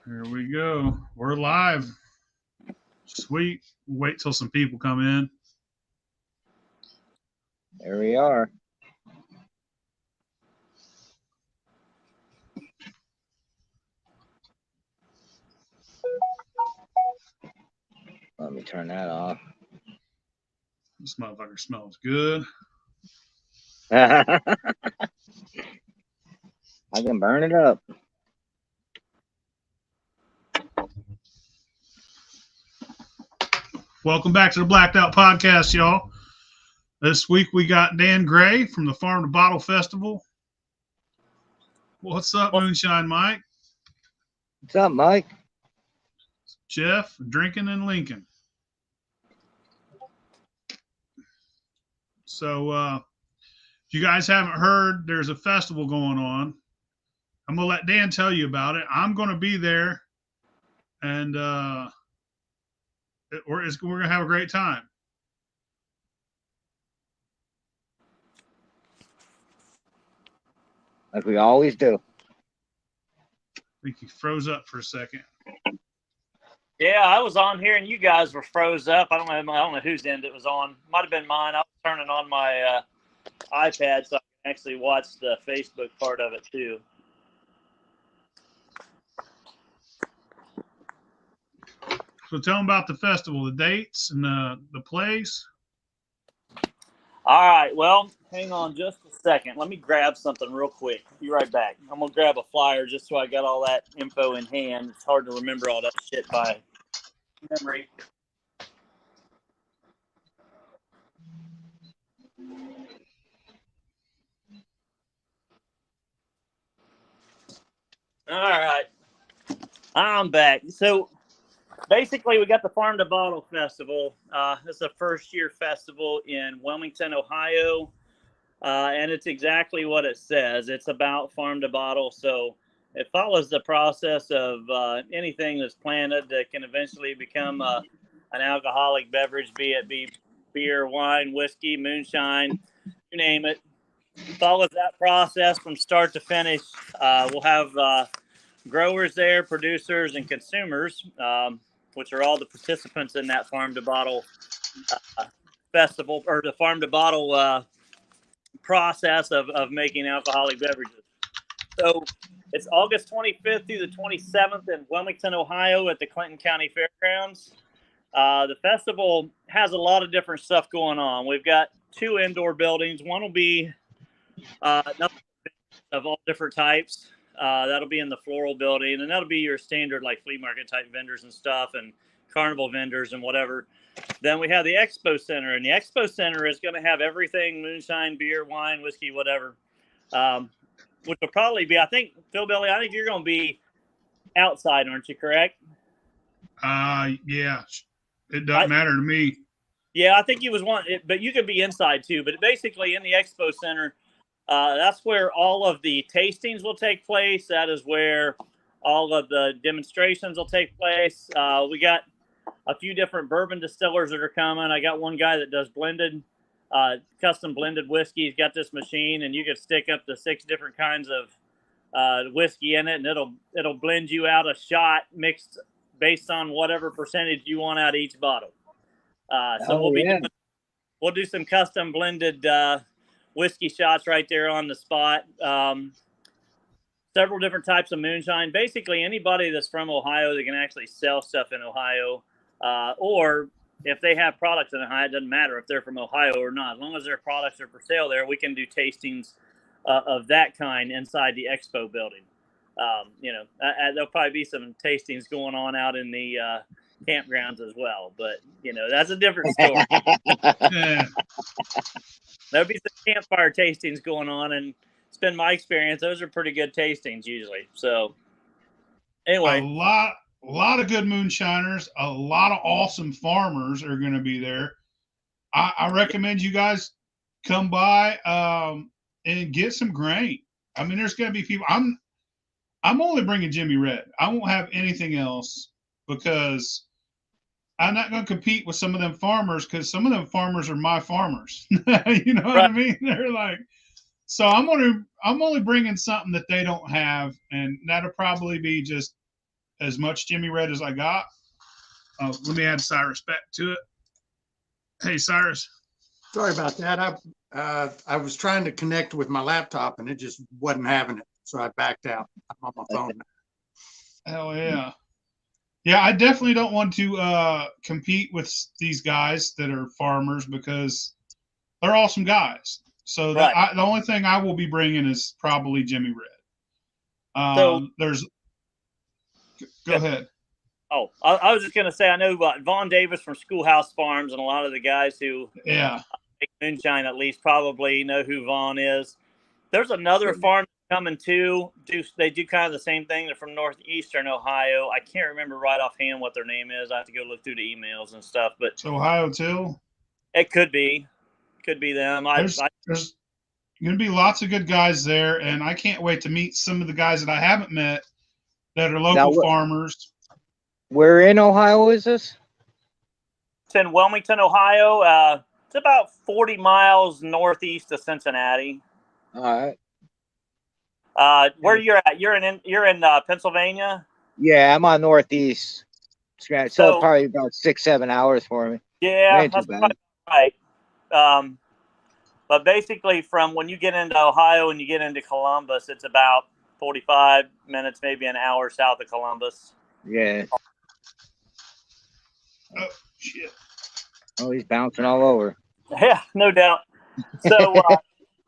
Here we go. We're live. Sweet. Wait till some people come in. There we are. Let me turn that off. This motherfucker smells good. I can burn it up. Welcome back to the Blacked Out Podcast, y'all. This week we got Dan Gray from the Farm to Bottle Festival. What's up, Moonshine Mike? What's up, Mike? Jeff, drinking in Lincoln. So, if you guys haven't heard, there's a festival going on. I'm going to let Dan tell you about it. I'm going to be there, and we're going to have a great time. Like we always do. I think he froze up for a second. Yeah, I was on here and you guys were froze up. I don't know whose end it was on. Might have been mine. I was turning on my iPad so I can actually watch the Facebook part of it too. So tell them about the festival, the dates and the place. All right. Well, hang on just a second. Let me grab something real quick. Be right back. I'm going to grab a flyer just so I got all that info in hand. It's hard to remember all that shit by memory. All right. I'm back. So basically, we got the Farm to Bottle Festival. This is a first-year festival in Wilmington, Ohio, and it's exactly what it says. It's about farm to bottle, so it follows the process of anything that's planted that can eventually become an alcoholic beverage, be it beer, wine, whiskey, moonshine, you name it. Follows that process from start to finish. We'll have growers there, producers, and consumers, which are all the participants in that farm to bottle festival, or the farm to bottle process of making alcoholic beverages. So it's August 25th through the 27th in Wilmington, Ohio at the Clinton County Fairgrounds. The festival has a lot of different stuff going on. We've got 2 indoor buildings. One will be of all different types. That'll be in the floral building, and that'll be your standard like flea market type vendors and stuff, and carnival vendors and whatever. Then we have the Expo Center, and the Expo Center is going to have everything: moonshine, beer, wine, whiskey, whatever. Which will probably be, I think, Phil Billy, I think you're going to be outside, aren't you? Correct? Yeah, it doesn't matter to me. Yeah, I think you was one, but you could be inside too. But basically, in the Expo Center, that's where all of the tastings will take place. That is where all of the demonstrations will take place. We got a few different bourbon distillers that are coming. I got one guy that does blended, custom blended whiskey. He's got this machine, and you can stick up to 6 different kinds of whiskey in it, and it'll blend you out a shot mixed based on whatever percentage you want out of each bottle. We'll do some custom blended whiskey shots right there on the spot. Several different types of moonshine. Basically, anybody that's from Ohio that can actually sell stuff in Ohio, or if they have products in Ohio, it doesn't matter if they're from Ohio or not. As long as their products are for sale there, we can do tastings of that kind inside the expo building. There'll probably be some tastings going on out in the campgrounds as well, but that's a different story. There'll be some campfire tastings going on, and it's been my experience; those are pretty good tastings usually. So, anyway, a lot of good moonshiners, a lot of awesome farmers are going to be there. I recommend you guys come by and get some grain. I mean, there's going to be people. I'm only bringing Jimmy Red. I won't have anything else because I'm not going to compete with some of them farmers, because some of them farmers are my farmers. You know what I mean? They're like, so I'm only bringing something that they don't have, and that'll probably be just as much Jimmy Red as I got. Let me add Cyrus back to it. Hey, Cyrus. Sorry about that. I was trying to connect with my laptop and it just wasn't having it, so I backed out. I'm on my phone now. Hell yeah. Yeah, I definitely don't want to compete with these guys that are farmers because they're awesome guys. So Right. the only thing I will be bringing is probably Jimmy Red. So Go ahead. Oh, I was just going to say, I know Vaughn Davis from Schoolhouse Farms and a lot of the guys who make moonshine at least probably know who Vaughn is. There's another farm coming too. They do kind of the same thing. They're from northeastern Ohio. I can't remember right offhand what their name is. I have to go look through the emails and stuff. But it's Ohio too. It could be them. There's going to be lots of good guys there, and I can't wait to meet some of the guys that I haven't met that are local farmers. Where in Ohio is this? It's in Wilmington, Ohio. It's about 40 miles northeast of Cincinnati. All right. Where you're at? You're in Pennsylvania. Yeah, I'm on northeast. So probably about 6-7 hours for me. Yeah, that's right. But basically, from when you get into Ohio and you get into Columbus, it's about 45 minutes, maybe an hour south of Columbus. Yeah. Oh shit! Oh, he's bouncing all over. Yeah, no doubt. So,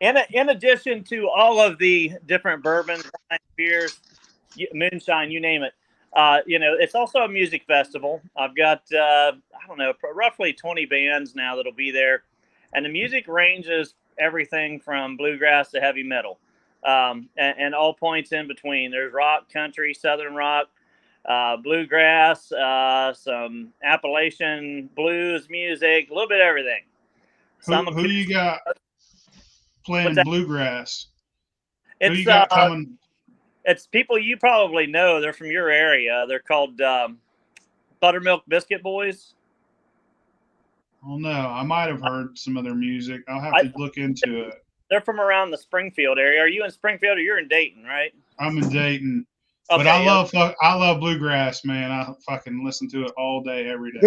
in addition to all of the different bourbons, beers, moonshine, you name it, it's also a music festival. I've got I don't know, roughly 20 bands now that'll be there, and the music ranges everything from bluegrass to heavy metal, and all points in between. There's rock, country, southern rock, bluegrass, some Appalachian blues music, a little bit of everything. Who you got playing bluegrass? Who you got coming? It's people you probably know. They're from your area. They're called Buttermilk Biscuit Boys. Oh no, I might have heard some of their music. I'll have to look into it. They're from around the Springfield area. Are you in Springfield or you're in Dayton, right? I'm in Dayton. Okay, but I love bluegrass, man. I fucking listen to it all day, every day.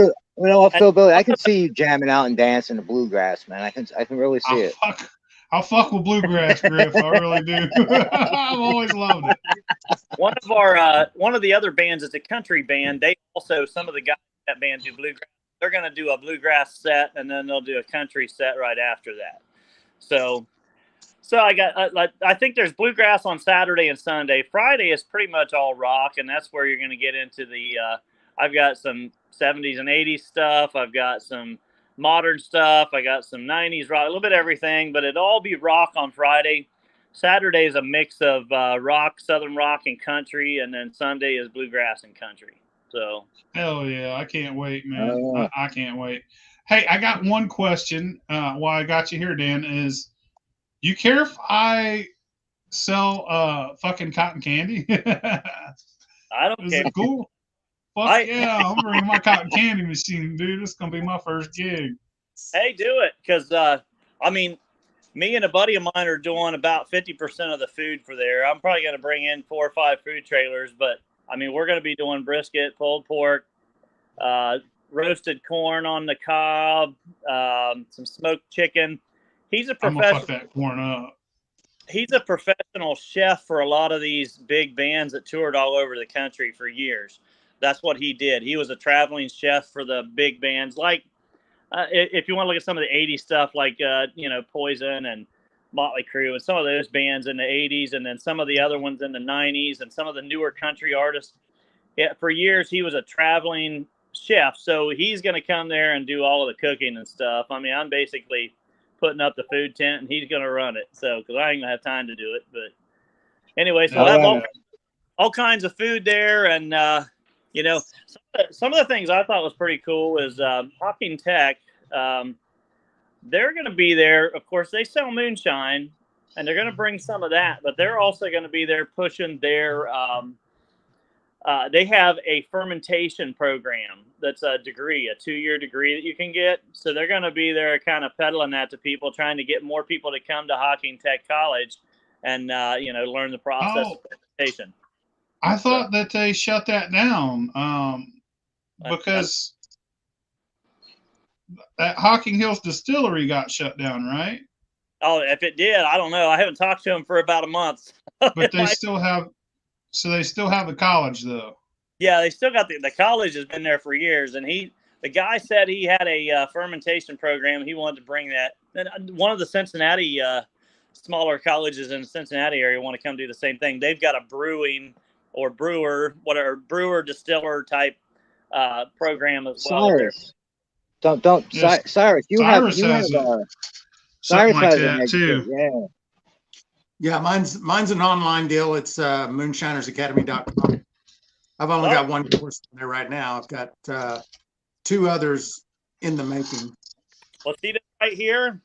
Phil Billy, I can see you jamming out and dancing to bluegrass, man. I can really see it. I'll fuck with bluegrass, Griff. I really do. I've always loved it. One of the other bands is a country band. They also, some of the guys in that band do bluegrass. They're going to do a bluegrass set, and then they'll do a country set right after that. So I think there's bluegrass on Saturday and Sunday. Friday is pretty much all rock, and that's where you're going to get into the I've got some 70s and 80s stuff. I've got some modern stuff. I got some 90s rock, a little bit of everything, but it'll all be rock on Friday. Saturday is a mix of rock, southern rock, and country, and then Sunday is bluegrass and country. So hell yeah, I can't wait, man. I can't wait. Hey, I got one question. While I got you here, Dan, is you care if I sell fucking cotton candy? I don't care. Is it cool? Fuck yeah, I'm bringing my cotton candy machine, dude. This is gonna be my first gig. Hey, do it, because me and a buddy of mine are doing about 50% of the food for there. I'm probably gonna bring in 4 or 5 food trailers, but we're gonna be doing brisket, pulled pork, roasted corn on the cob, some smoked chicken. He's a professional. I'm gonna fuck that corn up. He's a professional chef for a lot of these big bands that toured all over the country for years. That's what he did. He was a traveling chef for the big bands. Like, if you want to look at some of the 80s stuff, like, Poison and Motley Crue and some of those bands in the 80s, and then some of the other ones in the 90s, and some of the newer country artists. Yeah, for years, he was a traveling chef. So he's going to come there and do all of the cooking and stuff. I'm basically putting up the food tent, and he's going to run it. So, because I ain't going to have time to do it. But anyway, so I have all kinds of food there, and some of the things I thought was pretty cool is Hawking Tech. They're going to be there. Of course, they sell moonshine, and they're going to bring some of that, but they're also going to be there pushing their they have a fermentation program that's a 2-year degree that you can get. So they're going to be there kind of peddling that to people, trying to get more people to come to Hawking Tech College and, learn the process of fermentation. I thought that they shut that down because that Hocking Hills distillery got shut down, right? Oh, if it did, I don't know. I haven't talked to him for about a month. But they still have, so they still have the college though. Yeah, they still got the college has been there for years, and the guy said he had a fermentation program. He wanted to bring that. And one of the Cincinnati smaller colleges in the Cincinnati area want to come do the same thing. They've got a brewing or brewer distiller type program as well. Cyrus, don't Yes. Cyrus. Cyrus has something like that too. Yeah. Yeah, mine's an online deal. It's moonshinersacademy.com. I've only got one course in there right now. I've got 2 others in the making. Well, see this right here?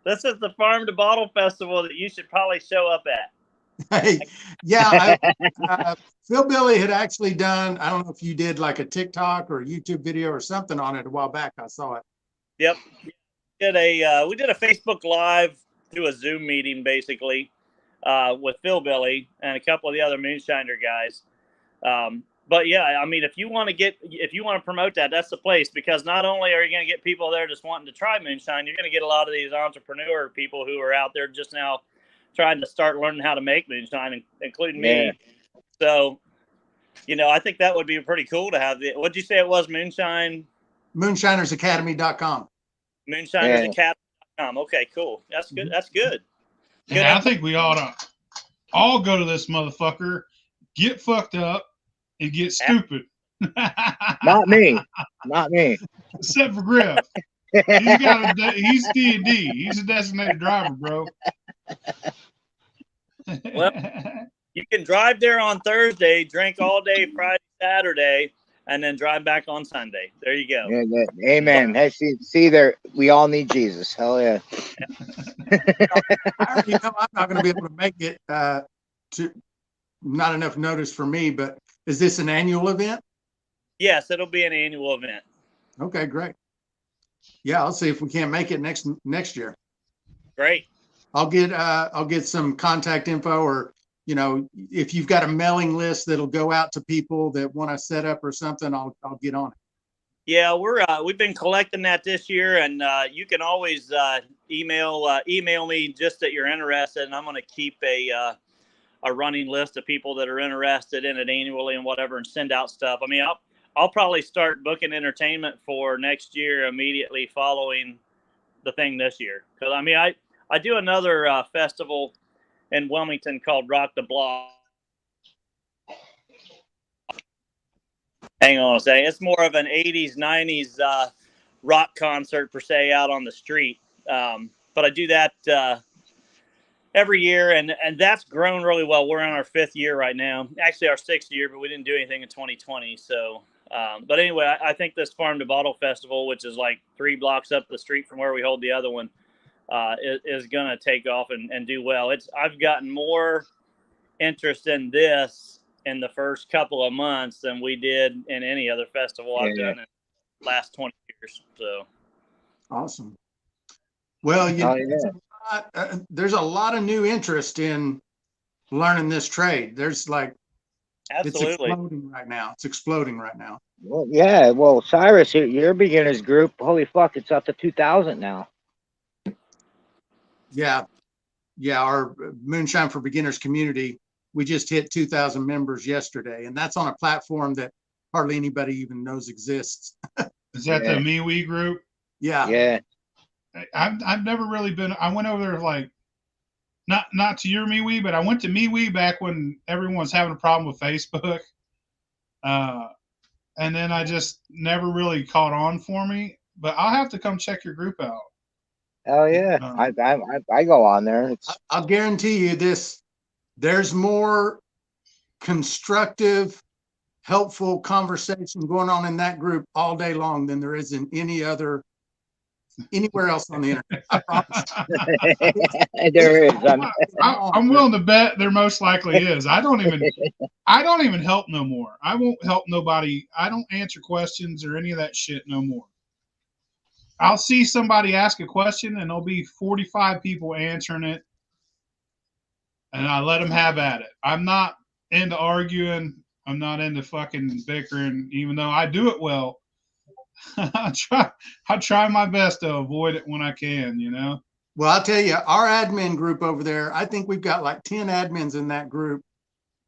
This is the Farm to Bottle Festival that you should probably show up at. Hey, yeah, Phil Billy had actually done, I don't know if you did like a TikTok or a YouTube video or something on it a while back. I saw it. Yep. We did a Facebook Live through a Zoom meeting, basically, with Phil Billy and a couple of the other moonshiner guys. But yeah, I mean, if you want to promote that, that's the place, because not only are you going to get people there just wanting to try moonshine, you're going to get a lot of these entrepreneur people who are out there just now trying to start learning how to make moonshine, including me. So, I think that would be pretty cool to have what'd you say it was? Moonshinersacademy.com. Moonshinersacademy.com. Okay, cool. That's good. That's good. Yeah, I think we ought to all go to this motherfucker, get fucked up, and get stupid. Not me. Except for Griff. He's D&D. He's a designated driver, bro. Well, you can drive there on Thursday, drink all day Friday, Saturday, and then drive back on Sunday. There you go. Yeah, amen. Hey, see there, we all need Jesus. Hell yeah. I already know I'm not going to be able to make it. Not enough notice for me, but is this an annual event? Yes, it'll be an annual event. Okay, great. Yeah, I'll see if we can't make it next year. Great. I'll get some contact info, or if you've got a mailing list that'll go out to people that want to set up or something, I'll get on it. Yeah, we've been collecting that this year, and you can always email me just that you're interested, and I'm going to keep a running list of people that are interested in it annually and whatever, and send out stuff. I mean, I'll probably start booking entertainment for next year immediately following the thing this year, because I mean I do another festival in Wilmington called Rock the Block. Hang on a second. It's more of an 80s, 90s rock concert per se out on the street. But I do that every year, and that's grown really well. We're on our 5th year right now. Actually, our 6th year, but we didn't do anything in 2020. So, but anyway, I think this Farm to Bottle Festival, which is like 3 blocks up the street from where we hold the other one, is going to take off and do well. I've gotten more interest in this in the first couple of months than we did in any other festival I've done in the last 20 years. So awesome. Well, there's a lot of new interest in learning this trade. There's absolutely. It's exploding right now. Well, yeah. Well, Cyrus, your beginners group, holy fuck, it's up to 2,000 now. Yeah. Our Moonshine for Beginners community, we just hit 2,000 members yesterday, and that's on a platform that hardly anybody even knows exists. Is that the MeWe group? Yeah. Yeah. I've never really been. I went over there not to your MeWe, but I went to MeWe back when everyone was having a problem with Facebook, and then I just never really caught on for me. But I'll have to come check your group out. Hell yeah. I go on there. I'll guarantee you this. There's more constructive, helpful conversation going on in that group all day long than there is in anywhere else on the internet. I promise. There is. I'm willing to bet there most likely is. I don't even help no more. I won't help nobody. I don't answer questions or any of that shit no more. I'll see somebody ask a question and there'll be 45 people answering it, and I let them have at it. I'm not into arguing. I'm not into fucking bickering, even though I do it well. I try my best to avoid it when I can, you know. Well, I'll tell you, our admin group over there, I think we've got like 10 admins in that group,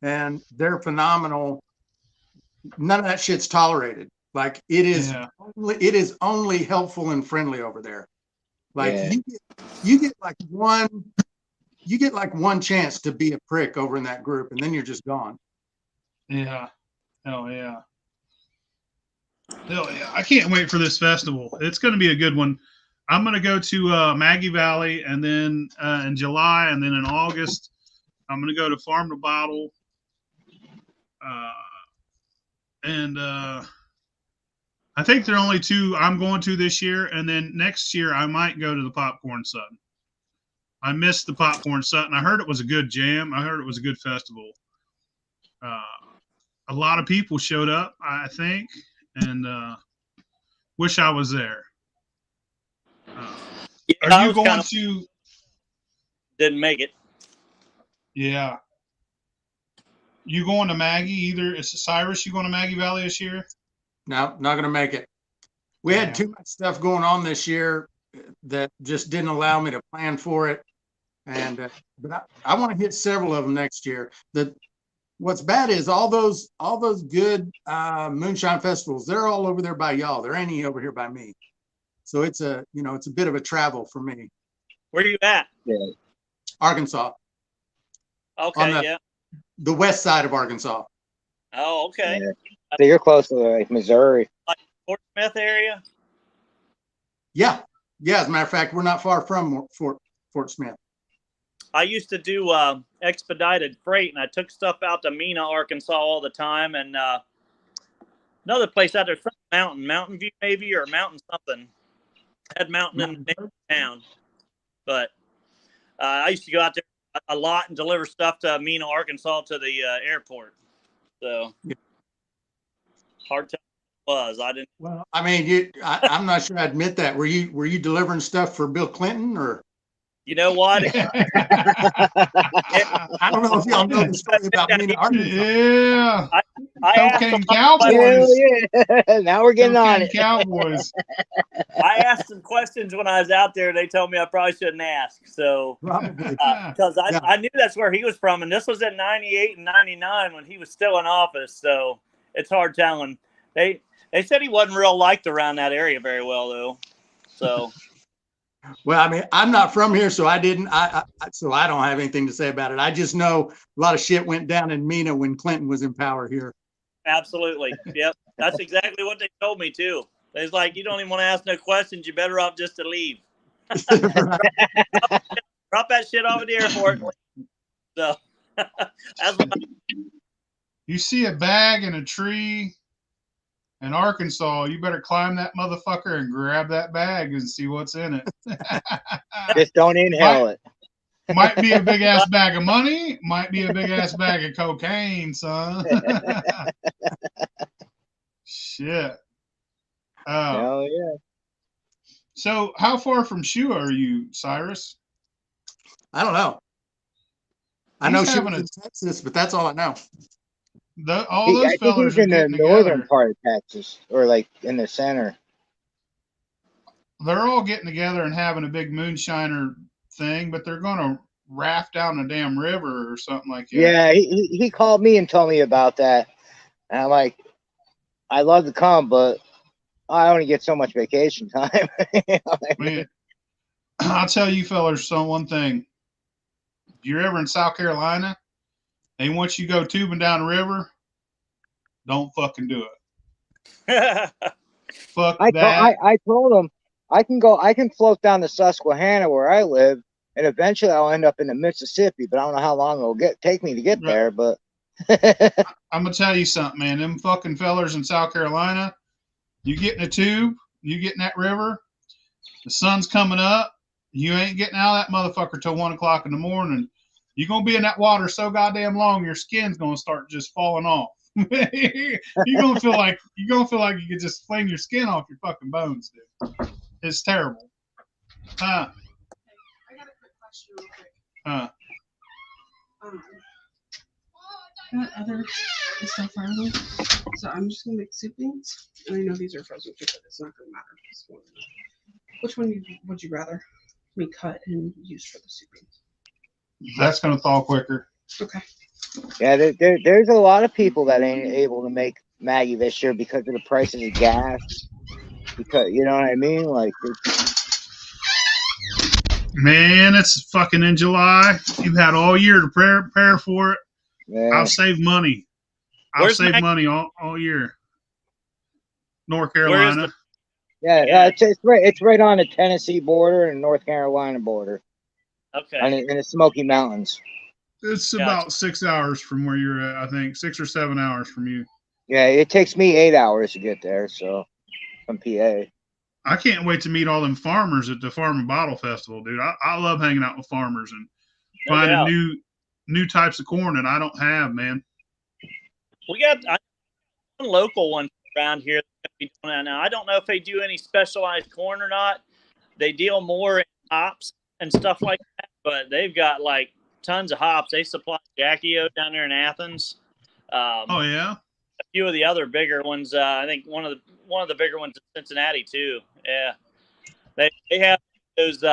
and they're phenomenal. None of that shit's tolerated. Like it is only helpful and friendly over there. Like you get like one chance to be a prick over in that group, and then you're just gone. Yeah. Hell yeah. Hell yeah. I can't wait for this festival. It's going to be a good one. I'm going to go to Maggie Valley, and then in July, and then in August, I'm going to go to Farm to Bottle. And I think there are only two I'm going to this year. And then next year, I might go to the Popcorn Sutton. I missed the Popcorn Sutton. I heard it was a good jam. I heard it was a good festival. A lot of people showed up, I think, and wish I was there. Are you going to? Didn't make it. Yeah. You going to Maggie either? Is Cyrus, you going to Maggie Valley this year? No, not going to make it. We had too much stuff going on this year that just didn't allow me to plan for it. And but I want to hit several of them next year. What's bad is all those good moonshine festivals, they're all over there by y'all. There ain't any over here by me. So it's a bit of a travel for me. Where are you at? Yeah. Arkansas. Okay, The west side of Arkansas. Oh, okay. Yeah. So you're close to like Missouri. Like Fort Smith area? Yeah. As a matter of fact, we're not far from Fort Smith. I used to do expedited freight, and I took stuff out to Mena, Arkansas all the time. And another place out there, Mountain View maybe, or Mountain something. Had Mountain in the name of town. But I used to go out there a lot and deliver stuff to Mena, Arkansas to the airport. So hard time was. I didn't. Well, I mean, I'm not sure I admit that. Were you delivering stuff for Bill Clinton or? You know what? I don't know if y'all know the story about Mena, Arkansas. Yeah. I Cocaine Cowboys. Yeah. Now we're getting on it. Cowboys. I asked some questions when I was out there. They told me I probably shouldn't ask. So, because I knew that's where he was from. And this was in 98 and 99 when he was still in office. So it's hard telling. They said he wasn't real liked around that area very well, though. So. Well, I mean, I'm not from here, so I don't have anything to say about it. I just know a lot of shit went down in Mena when Clinton was in power here. Absolutely. Yep. That's exactly what they told me too. They was like, you don't even want to ask no questions. You're better off just to leave. Drop that shit off at the airport. So that's what You see a bag in a tree in Arkansas, you better climb that motherfucker and grab that bag and see what's in it. Just don't inhale it. Might be a big ass bag of money. Might be a big ass bag of cocaine, son. Shit. Hell yeah. So, how far from Shua are you, Cyrus? I don't know. I know she was in Texas, but that's all I know. All those fellas are in the getting northern together. part of Texas, or like in the center. They're all getting together and having a big moonshiner thing, but they're going to raft down a damn river or something like that. Yeah, he called me and told me about that. And I'm like, I love to come, but I only get so much vacation time. Man, I'll tell you fellas one thing. If you're ever in South Carolina, and once you go tubing down the river, don't fucking do it. Fuck that. I told him I can float down to Susquehanna where I live, and eventually I'll end up in the Mississippi, but I don't know how long it'll take me to get there. But I'm gonna tell you something, man. Them fucking fellers in South Carolina, you get in a tube, you get in that river, the sun's coming up, you ain't getting out of that motherfucker till 1 o'clock in the morning. You're gonna be in that water so goddamn long, your skin's gonna start just falling off. you're gonna feel like you could just fling your skin off your fucking bones, dude. It's terrible. I got a quick question real quick. That other is so far away. So I'm just gonna make soup beans. And I know these are frozen too, but it's not gonna matter. Which one would you rather me cut and use for the soup beans? That's going to thaw quicker. Okay. Yeah, there's a lot of people that ain't able to make Maggie this year because of the prices of gas. Because you know what I mean, like. Man, it's fucking in July. You've had all year to prepare for it. Yeah. I've saved money. Where's I've saved Mag- money all year. North Carolina. Yeah, it's right on the Tennessee border and North Carolina border. Okay. In the Smoky Mountains. It's Gotcha. about 6 hours from where you're at, I think. 6 or 7 hours from you. Yeah, it takes me 8 hours to get there, so from PA. I can't wait to meet all them farmers at the Farm and Bottle Festival, dude. I love hanging out with farmers and No finding doubt. new types of corn that I don't have, man. We got one local one around here that's gonna be doing that now. I don't know if they do any specialized corn or not. They deal more in hops and stuff like that, but they've got like tons of hops. They supply Jackie O down there in Athens. Oh yeah. A few of the other bigger ones. I think one of the bigger ones in Cincinnati too. Yeah, they have those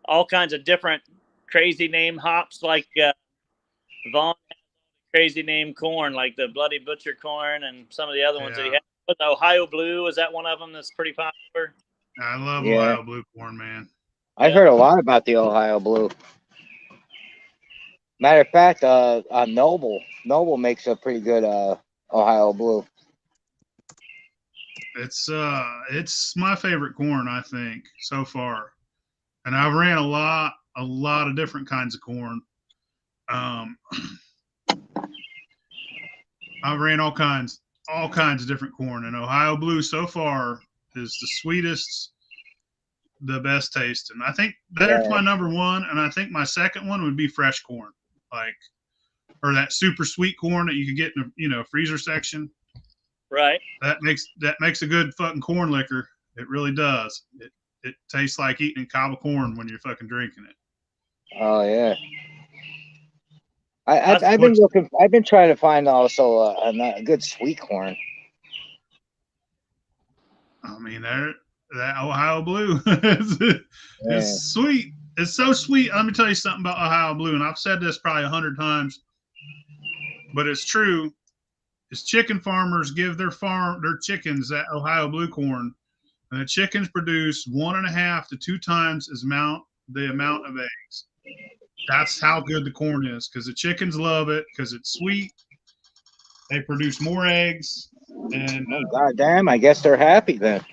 all kinds of different crazy name hops like Vaughn has crazy name corn like the Bloody Butcher corn and some of the other ones that he has. But the Ohio Blue, is that one of them that's pretty popular? I love Ohio Blue corn, man. I've heard a lot about the Ohio Blue. Matter of fact, Noble makes a pretty good Ohio Blue. It's my favorite corn, I think, so far. And I've ran a lot of different kinds of corn. I've ran all kinds of different corn, and Ohio Blue so far is the sweetest, the best taste. And I think that's my number one, and I think my second one would be fresh corn, or that super sweet corn that you could get in a freezer section. Right. That makes a good fucking corn liquor. It really does. It tastes like eating a cob of corn when you're fucking drinking it. Oh yeah. I've been trying to find also a good sweet corn. I mean, that Ohio Blue is sweet. It's so sweet. Let me tell you something about Ohio Blue, and I've said this probably 100 times, but it's true. Is chicken farmers give their chickens that Ohio Blue corn, and the chickens produce 1.5 to 2 times the amount of eggs. That's how good the corn is, because the chickens love it because it's sweet. They produce more eggs, and God damn, I guess they're happy then.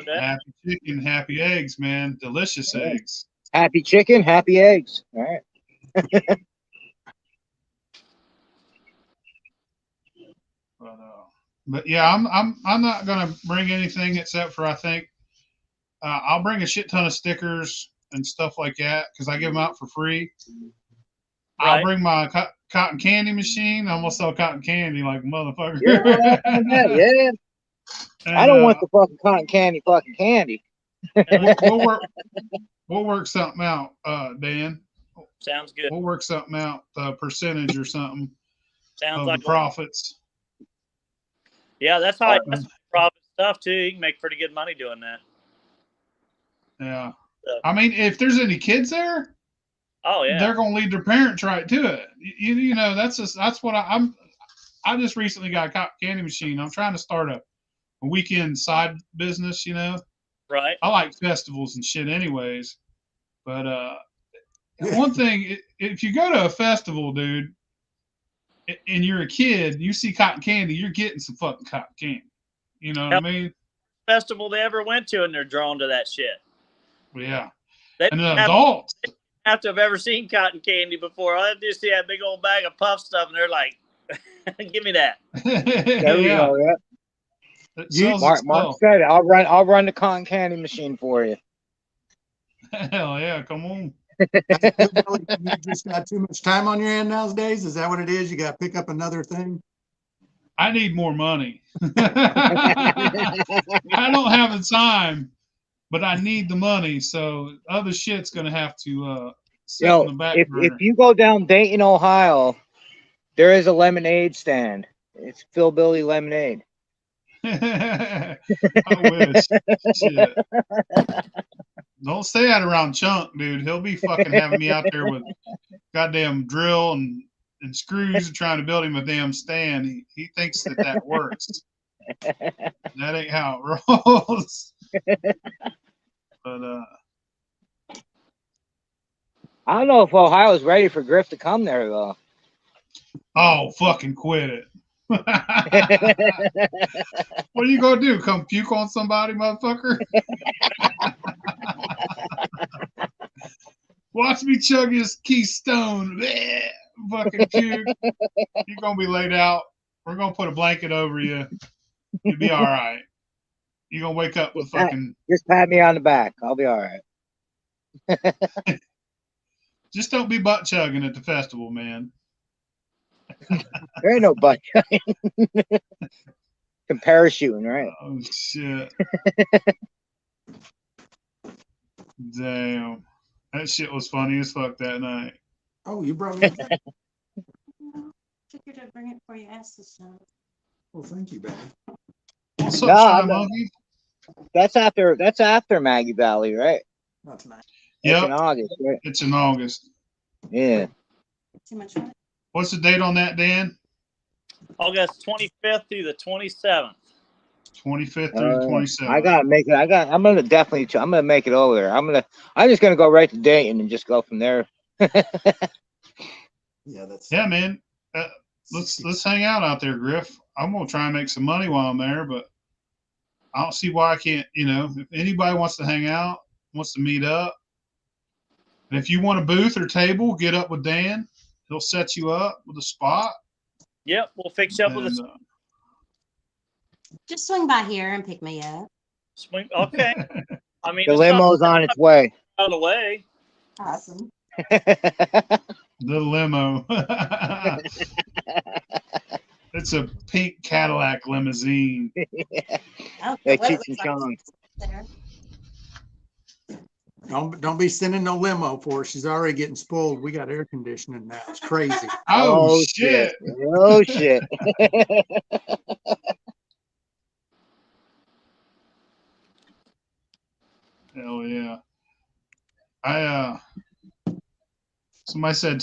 Okay. Happy chicken, happy eggs, man. Delicious eggs. Happy chicken, happy eggs. All right. But yeah, I'm not gonna bring anything except for I think I'll bring a shit ton of stickers and stuff like that because I give them out for free. Right. I'll bring my cotton candy machine. I'm gonna sell cotton candy like a motherfucker. Yeah. And, I don't want the fucking cotton candy, we'll work something out, Dan. Sounds good. We'll work something out, percentage or something. Sounds of like the profits. Yeah, that's profit stuff too. You can make pretty good money doing that. Yeah. I mean, if there's any kids there, oh yeah, they're gonna lead their parents right to it. You know, that's what I just recently got a cotton candy machine. I'm trying to start a weekend side business, Right. I like festivals and shit anyways. But one thing, if you go to a festival, dude, and you're a kid, you see cotton candy, you're getting some fucking cotton candy. You know what I mean? Festival they ever went to, and they're drawn to that shit. Yeah. They and the adults have to have ever seen cotton candy before. I just see that big old bag of puff stuff, and they're like, "Give me that." There we go. Yeah. Mark said, "I'll run the cotton candy machine for you." Hell yeah, come on. You just got too much time on your hand nowadays? Is that what it is? You got to pick up another thing? I need more money. I don't have the time, but I need the money. So other shit's going to have to sit in the back burner. If you go down Dayton, Ohio, There is a lemonade stand. It's Philbilly Lemonade. I wish. Shit. Don't say that around Chunk, dude. He'll be fucking having me out there with goddamn drill and screws and trying to build him a damn stand. He thinks that works. That ain't how it rolls. But I don't know if Ohio's ready for Griff to come there though. oh, fucking quit it. What are you gonna do? Come puke on somebody, motherfucker? Watch me chug his Keystone. Bleh, fucking puke. You're gonna be laid out. We're gonna put a blanket over you. You'll be all right. You're gonna wake up with fucking. Just pat me on the back. I'll be all right. Just don't be butt chugging at the festival, man. There ain't no butt chugging. Some parachuting, right? Oh shit. Damn. That shit was funny as fuck that night. Oh, you brought me. Figured I'd bring it for you. Ask the son. Well, thank you, baby. What's up, No, Shy no. Monkey? That's after Maggie Valley, right? Not tonight. It's in Yep, August, right? it's in August. Yeah. Too much money. What's the date on that, Dan? August 25th through the 27th. 25th through the 27th. I gotta make it. I'm gonna definitely. I'm gonna make it over there. I'm just gonna go right to Dayton and just go from there. Yeah, that's. Yeah, man. Let's hang out there, Griff. I'm gonna try and make some money while I'm there, but I don't see why I can't. You know, if anybody wants to hang out, wants to meet up, and if you want a booth or table, get up with Dan. He'll set you up with a spot. Yep, we'll fix you up with And, a Just swing by here and pick me up. swing. Okay. I mean, The it's not limo's on its way. out of the way. Awesome. the limo. It's a pink Cadillac limousine. I don't They know what it Cheech and looks like Chong. there. Don't be sending no limo for her. She's already getting spoiled. We got air conditioning now. It's crazy. Oh, shit. Oh shit. Hell yeah. Somebody said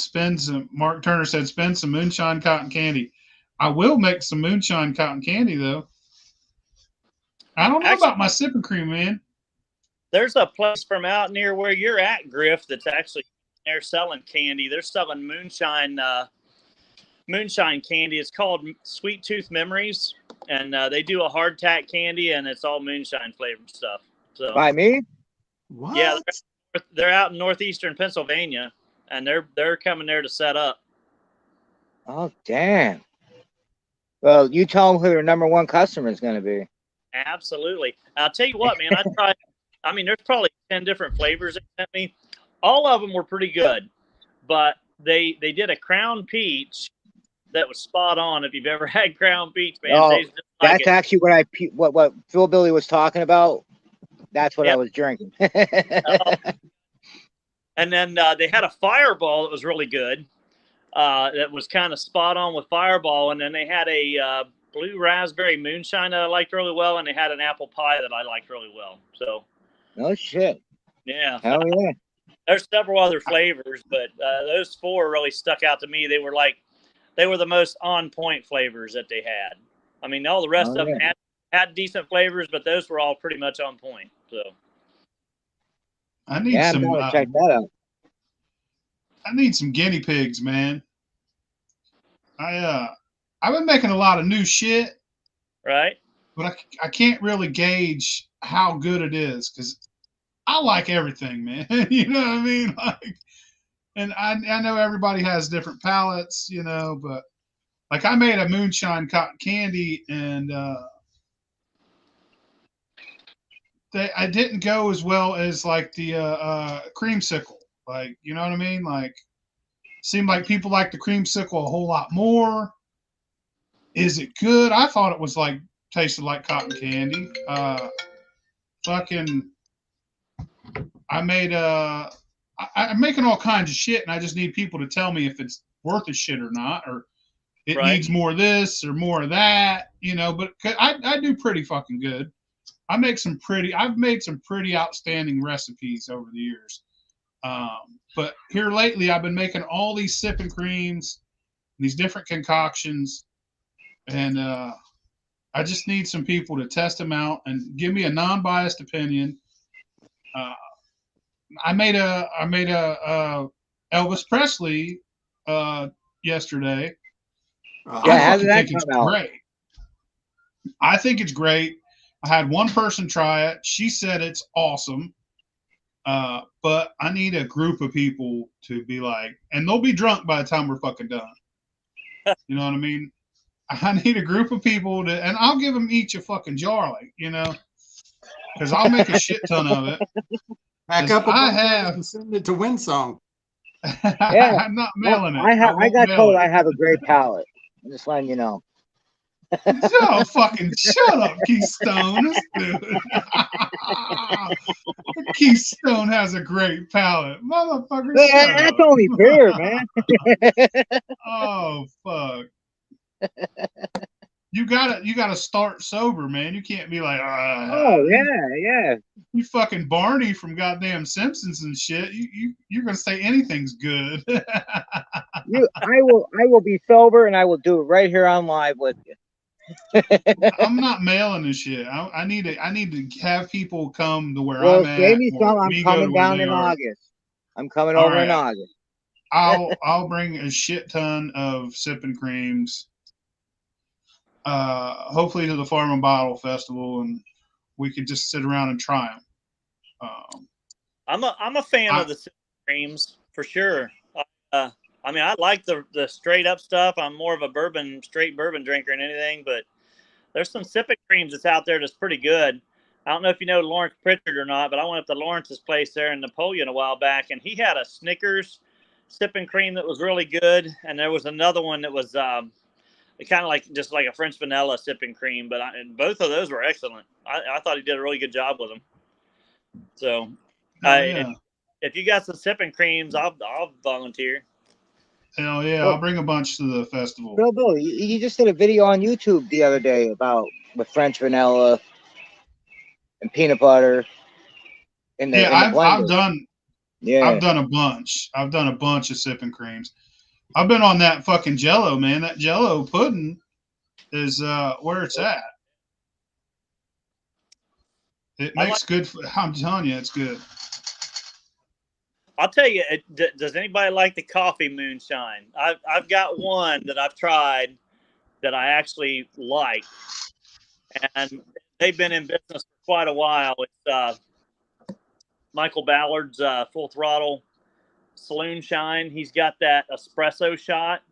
Mark Turner said spend some moonshine cotton candy. I will make some moonshine cotton candy though. I don't know Actually- about my sipping cream, man. There's a place from out near where you're at, Griff, that's actually they're selling candy. They're selling moonshine candy. It's called Sweet Tooth Memories, and they do a hardtack candy, and it's all moonshine flavored stuff. So By me? What? yeah, they're out in northeastern Pennsylvania, and they're coming there to set up. Oh damn. Well, you tell them who their number one customer is going to be. Absolutely. I'll tell you what, man. There's probably 10 different flavors they sent me. All of them were pretty good, but they did a Crown Peach that was spot on. If you've ever had Crown Peach, man, Oh, it tastes just like That's it. actually what Phil Billy was talking about. That's what I Yep. was drinking. And then they had a Fireball that was really good. That was kind of spot on with Fireball. And then they had a blue raspberry moonshine that I liked really well, and they had an apple pie that I liked really well. So No shit. yeah, Hell yeah. there's several other flavors, but those four really stuck out to me. They were the most on point flavors that they had. I mean, all the rest Oh, of them had decent flavors, but those were all pretty much on point. So I need Yeah, I'm some. gonna check that out. I need some guinea pigs, man. I've been making a lot of new shit, right. but I can't really gauge how good it is because I like everything, man. You know what I mean? Like, and I know everybody has different palates, you know, but like I made a moonshine cotton candy and I didn't go as well as like the creamsicle. Like, you know what I mean? Like, seemed like people like the creamsicle a whole lot more. Is it good? I thought it was like tasted like cotton candy. Fucking, I made I'm making all kinds of shit, and I just need people to tell me if it's worth a shit or not, or it Right. needs more of this or more of that, but I do pretty fucking good. I've made some pretty outstanding recipes over the years. But here lately, I've been making all these sipping creams, these different concoctions, and I just need some people to test them out and give me a non-biased opinion. Uh, I made a Elvis Presley yesterday. Yeah, I how fucking did that think it's come out? great. I think it's great. I had one person try it. She said it's awesome. But I need a group of people to be like, and they'll be drunk by the time we're fucking done. You know what I mean? I need a group of people to, and I'll give them each a fucking jar, because I'll make a shit ton of it. Pack 'Cause up a I bunch of it have, and send it to Winsong. Yeah. I'm not mailing it. I won't got mail told it. I have a great palate. I'm just letting you know. Oh, fucking shut up, Keystone. This dude. Keystone has a great palate. Motherfucker, shut That's up. only fair, man. Oh, fuck. You gotta start sober, man. You can't be like, Oh yeah. you fucking Barney from goddamn Simpsons and shit. You're gonna say anything's good. I will be sober and I will do it right here on live with you. I'm not mailing this shit. I need to have people come to where Well, I'm save at, me or some. I'm me go to coming where down they in are. August. I'm coming All over in right, August. I'll bring a shit ton of sipping creams. Hopefully to the Farm and Bottle Festival, and we could just sit around and try them. I'm a fan of the creams for sure. I mean, I like the straight up stuff. I'm more of a straight bourbon drinker than anything, but there's some sipping creams that's out there that's pretty good. I don't know if you know Lawrence Pritchard or not, but I went up to Lawrence's place there in Napoleon a while back, and he had a Snickers sipping cream that was really good, and there was another one that was kind of like just like a French vanilla sipping cream, but and both of those were excellent. I thought he did a really good job with them. So, Yeah. if you got some sipping creams, I'll volunteer. Hell yeah, Well, I'll bring a bunch to the festival. Bill, you just did a video on YouTube the other day about with French vanilla and peanut butter in the I've blender. done a bunch. I've done a bunch of sipping creams. I've been on that fucking Jello, man. That Jello pudding is where it's at. It makes good. I'm telling you, it's good. I'll tell you. Does anybody like the coffee moonshine? I've got one that I've tried that I actually like, and they've been in business for quite a while. It's Michael Ballard's Full Throttle Saloon Shine. He's got that espresso shot,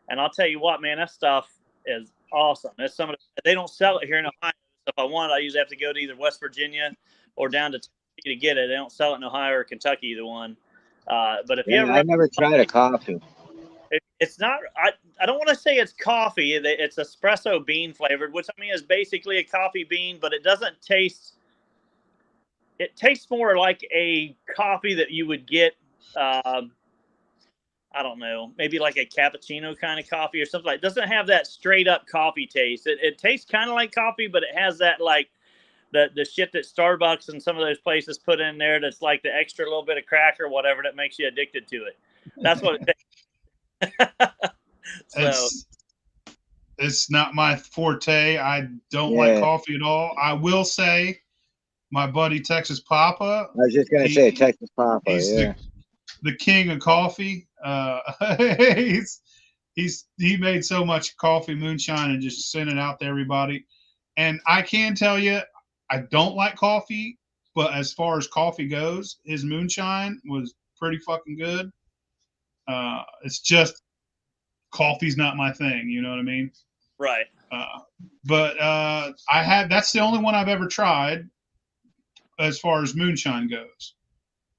and I'll tell you what, man, that stuff is awesome. It's they don't sell it here in Ohio. If I want it, I usually have to go to either West Virginia or down to Tennessee to get it. They don't sell it in Ohio or Kentucky, either one. But if you ever, I never tried a coffee. it's not. I don't want to say it's coffee. It's espresso bean flavored, which I mean is basically a coffee bean, but it doesn't taste. It tastes more like a coffee that you would get. I don't know, maybe like a cappuccino kind of coffee or something. It doesn't have that straight up coffee taste. It tastes kind of like coffee, but it has that like the shit that Starbucks and some of those places put in there. That's like the extra little bit of crack or whatever that makes you addicted to it. That's what it tastes. It's not my forte. I don't like coffee at all. I will say, my buddy Texas Papa. I was just gonna say Texas Papa. He's the king of coffee. He made so much coffee moonshine and just sent it out to everybody. And I can tell you, I don't like coffee, but as far as coffee goes, his moonshine was pretty fucking good. It's just coffee's not my thing. You know what I mean? Right. But that's the only one I've ever tried as far as moonshine goes.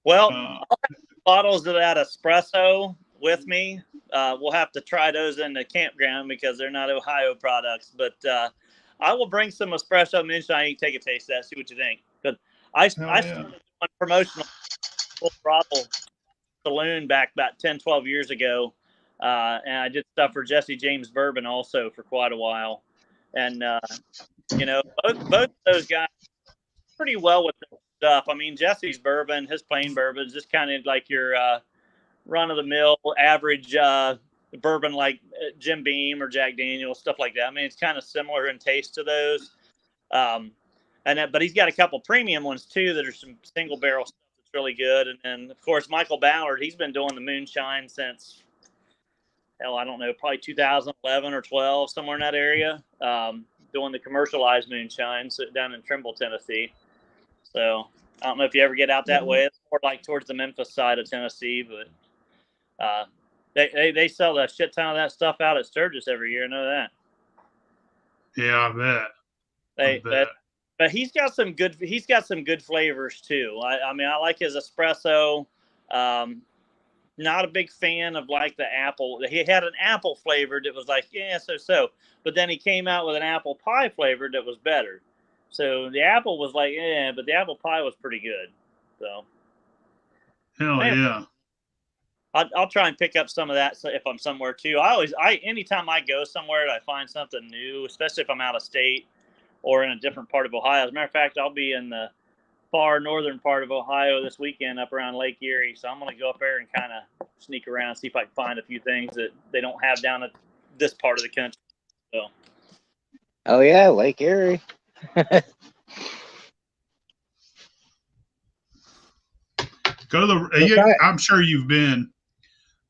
Well, I'll have bottles of that espresso with me. We'll have to try those in the campground because they're not Ohio products. But I will bring some espresso moonshine. You can take a taste of that, see what you think. Because I started on promotional Full Throttle Saloon back about 10, 12 years ago. And I did stuff for Jesse James Bourbon also for quite a while. And both of those guys pretty well with their stuff. I mean, Jesse's bourbon, his plain bourbon is just kind of like your run of the mill average bourbon, like Jim Beam or Jack Daniels, stuff like that. I mean, it's kind of similar in taste to those. But he's got a couple premium ones too that are some single barrel stuff that's really good. And then of course Michael Ballard, he's been doing the moonshine since I don't know, probably 2011 or 12, somewhere in that area. Doing the commercialized moonshine down in Trimble, Tennessee. So I don't know if you ever get out that way. It's more like towards the Memphis side of Tennessee, but they sell a shit ton of that stuff out at Sturgis every year. I know that. Yeah, I bet. But he's got some good flavors too. I mean, I like his espresso. Not a big fan of like the apple. He had an apple flavored that was like, yeah, so. But then he came out with an apple pie flavored that was better. So the apple was like, yeah, but the apple pie was pretty good. So. Hell yeah. I'll try and pick up some of that if I'm somewhere too. Anytime I go somewhere, I find something new, especially if I'm out of state or in a different part of Ohio. As a matter of fact, I'll be in the far northern part of Ohio this weekend up around Lake Erie. So I'm going to go up there and kind of sneak around, see if I can find a few things that they don't have down at this part of the country. So. Oh yeah, Lake Erie. Go to I'm sure you've been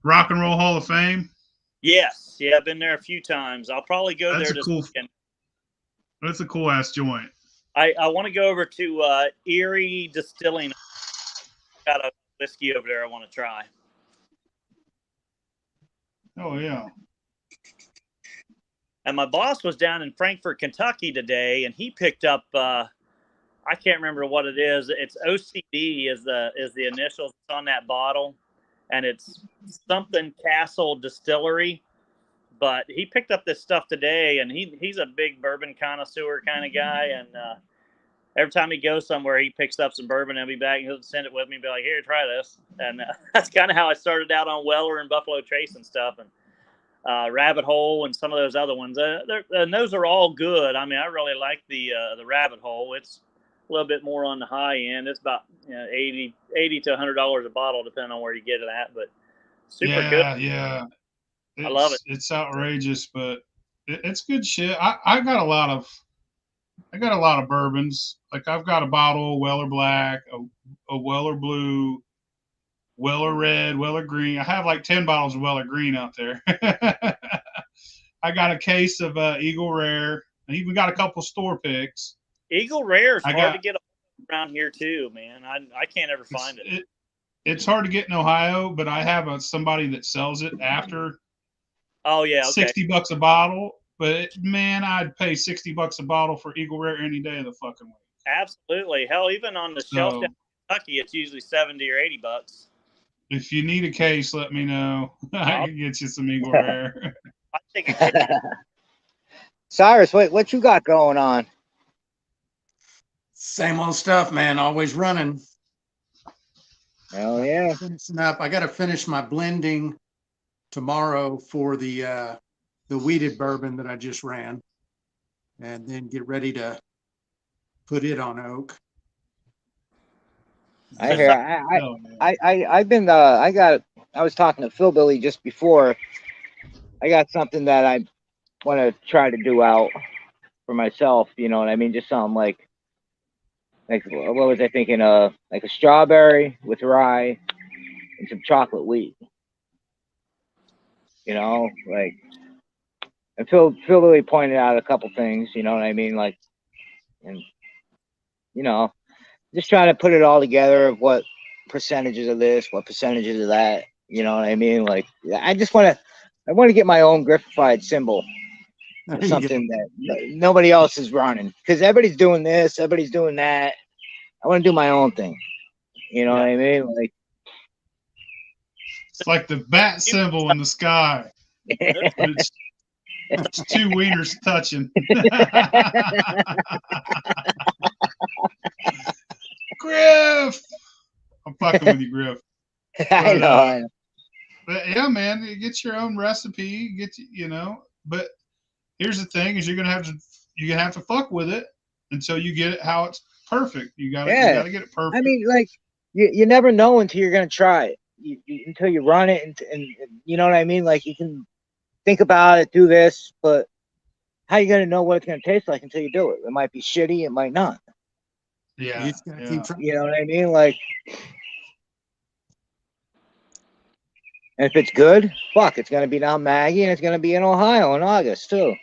Rock and Roll Hall of Fame. Yes. Yeah, I've been there a few times. I'll probably go there this weekend. That's a cool ass joint. I want to go over to Erie Distilling. Got a whiskey over there I want to try. Oh, yeah. And my boss was down in Frankfort, Kentucky today, and he picked up, I can't remember what it is. It's OCD is the initials on that bottle, and it's something Castle Distillery. But he picked up this stuff today, and he's a big bourbon connoisseur kind of guy. And every time he goes somewhere, he picks up some bourbon and he'll be back and he'll send it with me and be like, here, try this. And that's kind of how I started out on Weller and Buffalo Trace and stuff, and Rabbit Hole and some of those other ones. And those are all good. I mean, I really like the Rabbit Hole. It's a little bit more on the high end. It's about $80 to $100 a bottle, depending on where you get it at. But super good. Yeah. I love it. It's outrageous, but it's good shit. I got a lot of bourbons. Like I've got a bottle of Weller Black, a Weller Blue, Weller Red, Weller Green. I have like 10 bottles of Weller Green out there. I got a case of Eagle Rare. I even got a couple store picks. Eagle Rare is hard to get around here too, man. I can't ever find it. It's hard to get in Ohio, but I have somebody that sells it after. Oh yeah, okay. $60 a bottle, but man, I'd pay $60 a bottle for Eagle Rare any day of the fucking week. Absolutely, hell, even on the shelf down in Kentucky, it's usually $70 or $80. If you need a case, let me know. I can get you some Eagle Rare. I take a case. Cyrus, what you got going on? Same old stuff, man. Always running. Oh yeah. Finishing up. I got to finish my blending tomorrow for the wheated bourbon that I just ran, and then get ready to put it on oak. I was talking to Phil Billy just before. I got something that I want to try to do out for myself. You know what I mean? Just something like what was I thinking? Like a strawberry with rye and some chocolate wheat. You know, like, and Phil really pointed out a couple things, you know what I mean? Like, and, you know, just trying to put it all together of what percentages of this, what percentages of that, you know what I mean? Like, I want to get my own griffified symbol, something that nobody else is running, because everybody's doing this, everybody's doing that. I want to do my own thing, you know what I mean? Like, it's like the bat symbol in the sky. It's two wieners touching. Griff! I'm fucking with you, Griff. I know. But yeah, man, you get your own recipe. You know. But here's the thing: is you have to fuck with it until you get it how it's perfect. You Yeah. gotta get it I perfect. mean, like you never know until you're gonna try it. Until you run it, and you know what I mean. Like you can think about it, do this, but how you gonna know what it's gonna taste like until you do it? It might be shitty, it might not. You Yeah, just gotta yeah. keep trying. You know what I mean? Like, and if it's good, fuck, it's gonna be down Maggie, and it's gonna be in Ohio in August too.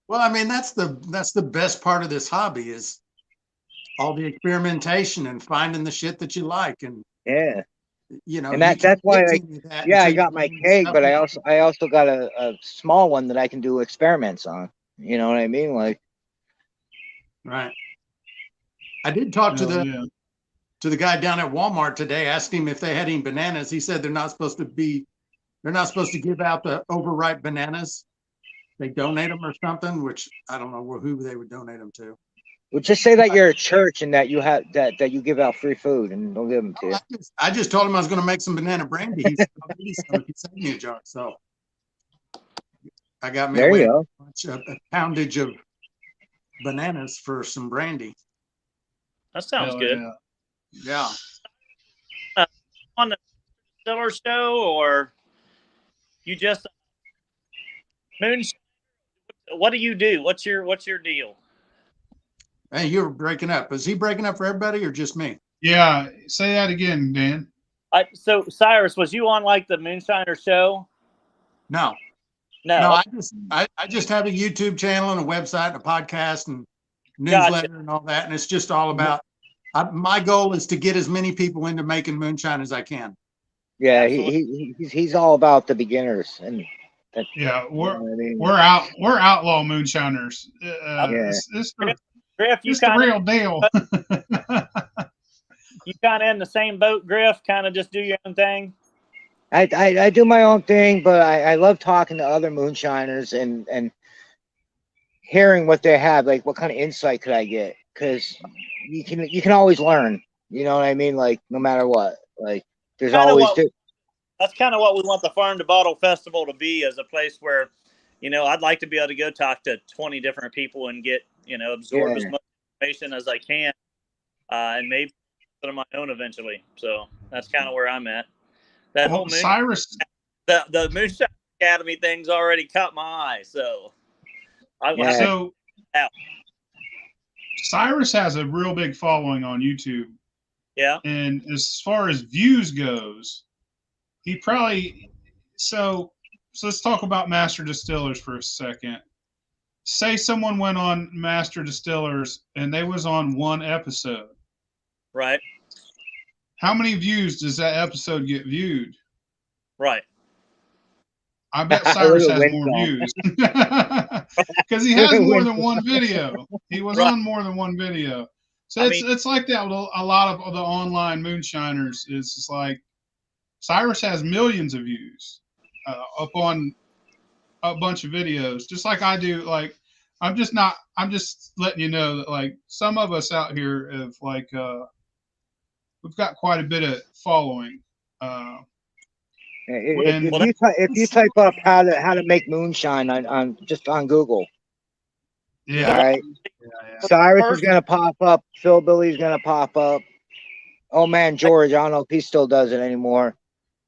Well, I mean, that's the best part of this hobby is all the experimentation and finding the shit that you like. And Yeah, you know, and you can't that's why get to I any of that yeah I until you got my learn the keg, stuff but that I also got a small one that I can do experiments on. You know what I mean? Like, right. I did talk to Hell yeah. the guy down at Walmart today, asked him if they had any bananas. He said they're not supposed to give out the overripe bananas. They donate them or something, which I don't know who they would donate them to. well, just say that you're a church and that you have that you give out free food, and they'll give them to you. I just told him I was going to make some banana brandy. He said, I'll give you some if you send me a jar. So I got me There you go. a poundage of bananas for some brandy. That sounds Hell good. yeah. Yeah. On the Distiller Show, or you just moonshine? What do you do? What's your deal? Hey, you're breaking up. Is he breaking up for everybody or just me? Yeah. Say that again, Dan. So Cyrus, was you on like the Moonshiner Show? No. No. No, I just have a YouTube channel and a website and a podcast and newsletter Gotcha. and all that. And it's just all about my goal is to get as many people into making moonshine as I can. Yeah, Absolutely. he's all about the beginners, and Yeah, you know what I mean? we're outlaw moonshiners. Yeah. Griff, It's the real deal. you kind of in the same boat, Griff. Kind of just do your own thing. I do my own thing, but I love talking to other moonshiners and hearing what they have. Like, what kind of insight could I get? Because you can always learn. You know what I mean? Like, no matter what. Like, there's Kind of always what that's kind of what we want the Farm to Bottle Festival to be, as a place where, I'd like to be able to go talk to 20 different people and get, absorb as much information as I can, and maybe put on my own eventually. So that's kind of where I'm at. That whole Cyrus, the Moonshine Academy thing's already caught my eye. So so Cyrus has a real big following on YouTube. Yeah. And as far as views goes, he probably so let's talk about Master Distillers for a second. Say someone went on Master Distillers and they was on one episode. Right. How many views does that episode get viewed? Right. I bet Cyrus has more views because he has more than one video. He was on more than one video. So it's like that with a lot of the online moonshiners. It's just like Cyrus has millions of views up on a bunch of videos, just like I do. Like I'm just letting you know that like some of us out here have like we've got quite a bit of following. If you type up how to make moonshine on Google, yeah, all right, yeah. Cyrus is gonna pop up. Phil Billy's gonna pop up. Oh man, George, I don't know if he still does it anymore.